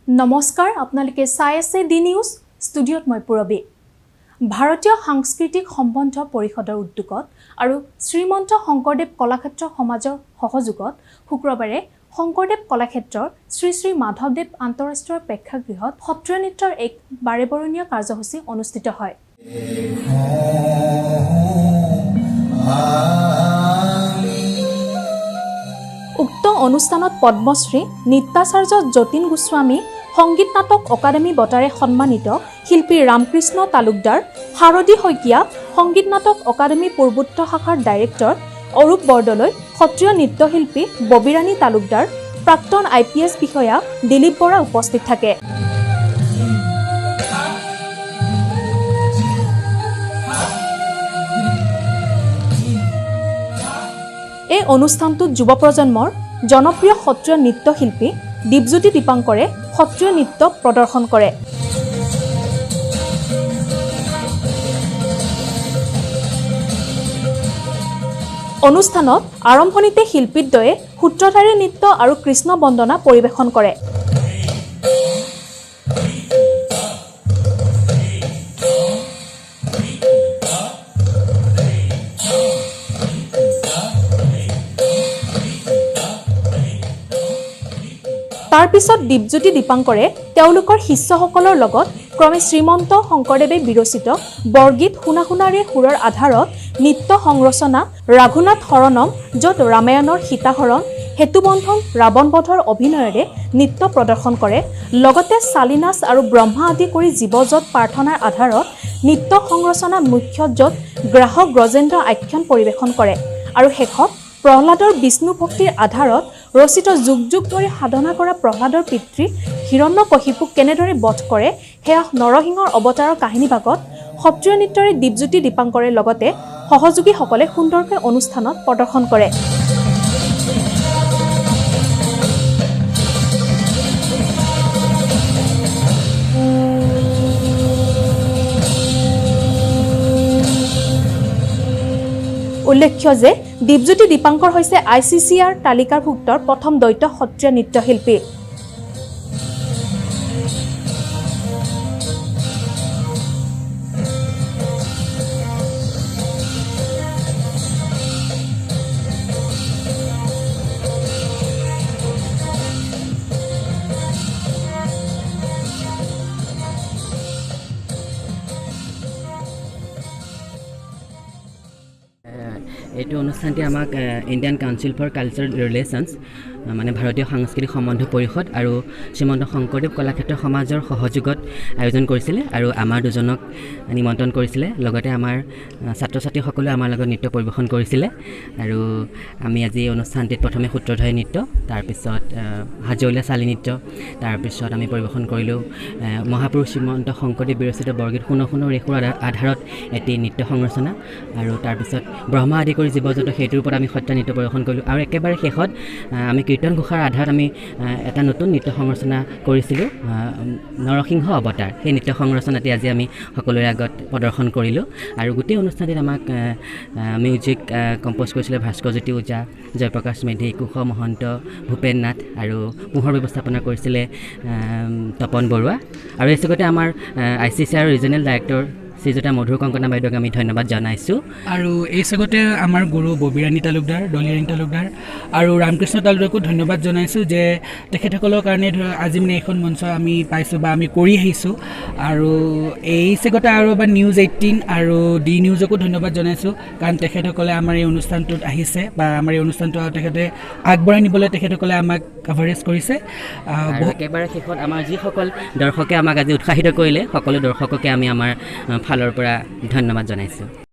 নমস্কাৰ আপোনালোকে চাই আছে ডি নিউজ ষ্টুডিঅ'ত মই পুৰবী ভাৰতীয় সাংস্কৃতিক সম্বন্ধ পৰিষদৰ উদ্যোগত আৰু শ্ৰীমন্ত শংকৰদেৱ কলাক্ষেত্ৰ সমাজৰ সহযোগত শুক্ৰবাৰে শংকৰদেৱ কলাক্ষেত্ৰৰ শ্ৰী শ্ৰী মাধৱদেৱ আন্তঃৰাষ্ট্ৰীয় প্ৰেক্ষাগৃহত সত্ৰীয়া নৃত্যৰ এক বাৰেবৰণীয়া কাৰ্যসূচী অনুষ্ঠিত হয়। উক্ত অনুষ্ঠানত পদ্মশ্ৰী নৃত্যাচাৰ্য যতীন গোস্বামী, সংগীত নাটক অকাডেমি বঁটাৰে সন্মানিত শিল্পী ৰামকৃষ্ণ তালুকদাৰ, শাৰদী শইকীয়া, সংগীত নাটক অকাডেমি পূৰ্বোত্তৰ শাখাৰ ডাইৰেক্টৰ অৰূপ বৰদলৈ, সত্ৰীয় নৃত্যশিল্পী ববিৰাণী তালুকদাৰ, প্ৰাক্তন IPS বিষয়া দিলীপ বৰা উপস্থিত থাকে। এই অনুষ্ঠানটোত যুৱ প্ৰজন্মৰ জনপ্ৰিয় সত্ৰীয় নৃত্যশিল্পী দীপজ্যোতি দীপাংকৰে সত্ৰীয় নৃত্য প্ৰদৰ্শন কৰে। অনুষ্ঠানত আৰম্ভণিতে শিল্পীদ্বয়ে সূত্ৰধাৰী নৃত্য আৰু কৃষ্ণ বন্দনা পৰিৱেশন কৰে। তাৰ পিছত দীপজ্যোতি দীপাংকৰে তেওঁলোকৰ শিষ্যসকলৰ লগত ক্ৰমে শ্ৰীমন্ত শংকৰদেৱে বিৰচিত বৰগীত শুনা শুনাৰে সুৰৰ আধাৰত নৃত্য সংৰচনা ৰাঘুনাথ শৰণম, য'ত ৰামায়ণৰ সীতাহৰণ, সেতুবন্ধন, ৰাৱণ বধৰ অভিনয়েৰে নৃত্য প্ৰদৰ্শন কৰে। লগতে চালিনাচ আৰু ব্ৰহ্মা আদি কৰি জীৱজত প্ৰাৰ্থনাৰ আধাৰত নৃত্য সংৰচনা মুখ্য, য'ত গ্ৰাহক ব্ৰজেন্দ্ৰ আখ্যান পৰিৱেশন কৰে। আৰু শেষত প্ৰহ্লাদৰ বিষ্ণু ভক্তিৰ আধাৰত ৰচিত যুগ যুগ ধৰি সাধনা কৰা প্ৰহ্লাদৰ পিতৃ হিৰণ্যকশিপুক কেনেদৰে বধ কৰে সেয়া নৰসিংহৰ অৱতাৰৰ কাহিনীভাগত সত্ৰীয় নৃত্যৰে দীপজ্যোতি দীপাংকৰে লগতে সহযোগীসকলে সুন্দৰকৈ অনুষ্ঠানত প্ৰদৰ্শন কৰে। উল্লেখ্য যে দীপজ্যোতি দীপাংকৰ হৈছে ICCR তালিকাভুক্ত প্ৰথম দ্বৈত সত্ৰীয়া নৃত্যশিল্পী। এইটো অনুষ্ঠানটি আমাক Indian Council for Cultural Relations মানে ভাৰতীয় সাংস্কৃতিক সম্বন্ধ পৰিষদ আৰু শ্ৰীমন্ত শংকৰদেৱ কলাক্ষেত্ৰ সমাজৰ সহযোগত আয়োজন কৰিছিলে আৰু আমাৰ দুজনক নিমন্ত্ৰণ কৰিছিলে। লগতে আমাৰ ছাত্ৰ ছাত্ৰীসকলেও আমাৰ লগত নৃত্য পৰিৱেশন কৰিছিলে। আৰু আমি আজি অনুষ্ঠানটিত প্ৰথমে সূত্ৰধাৰী নৃত্য, তাৰপিছত হাজৰীয়া চালি নৃত্য, তাৰপিছত আমি পৰিৱেশন কৰিলোঁ মহাপুৰুষ শ্ৰীমন্ত শংকৰদেৱ বিৰচিত বৰগীত শুনো শুনো ৰেখুৰ আধাৰত এটি নৃত্য সংৰচনা, আৰু তাৰপিছত ব্ৰহ্মা আদি কৰি জীৱজত সেইটোৰ ওপৰত আমি সত্ৰীয়া নৃত্য পৰিৱেশন কৰিলোঁ। আৰু একেবাৰে শেষত আমি কীৰ্তন ঘোষাৰ আধাৰত আমি এটা নতুন নৃত্য সংৰচনা কৰিছিলোঁ নৰসিংহ অৱতাৰ। সেই নৃত্য সংৰচনাটি আজি আমি সকলোৰে আগত প্ৰদৰ্শন কৰিলোঁ। আৰু গোটেই অনুষ্ঠানটিত আমাক মিউজিক কম্প'জ কৰিছিলে ভাস্কৰজ্যোতি ওজা, জয়প্ৰকাশ মেধি, কুশ মহন্ত, ভূপেন নাথ, আৰু পোহৰ ব্যৱস্থাপনা কৰিছিলে তপন বৰুৱা। আৰু এই চগতে আমাৰ ICCR ৰিজনেল ডাইৰেক্টৰ শ্ৰীযুতা মধুৰ কংকনা বাইদেউক আমি ধন্যবাদ জনাইছোঁ। আৰু এই চগতে আমাৰ গুৰু ববিৰাণী তালুকদাৰ, দলিয়ানী তালুকদাৰ আৰু ৰামকৃষ্ণ তালুকদাৰকো ধন্যবাদ জনাইছোঁ যে তেখেতসকলৰ কাৰণে আজি মানে এইখন মঞ্চ আমি পাইছোঁ বা আমি কৰি আহিছোঁ। আৰু এই চগতে আৰু এবাৰ নিউজ 18 আৰু ডি নিউজকো ধন্যবাদ জনাইছোঁ, কাৰণ তেখেতসকলে আমাৰ এই অনুষ্ঠানটোত আহিছে বা আমাৰ এই অনুষ্ঠানটো তেখেতে আগবঢ়াই নিবলৈ তেখেতসকলে আমাক কভাৰেজ কৰিছে। একেবাৰে শেষত আমাৰ যিসকল দৰ্শকে আমাক আজি উৎসাহিত কৰিলে সকলো দৰ্শককে আমি আমাৰ ফালৰ পৰা ধন্যবাদ জনাইছোঁ।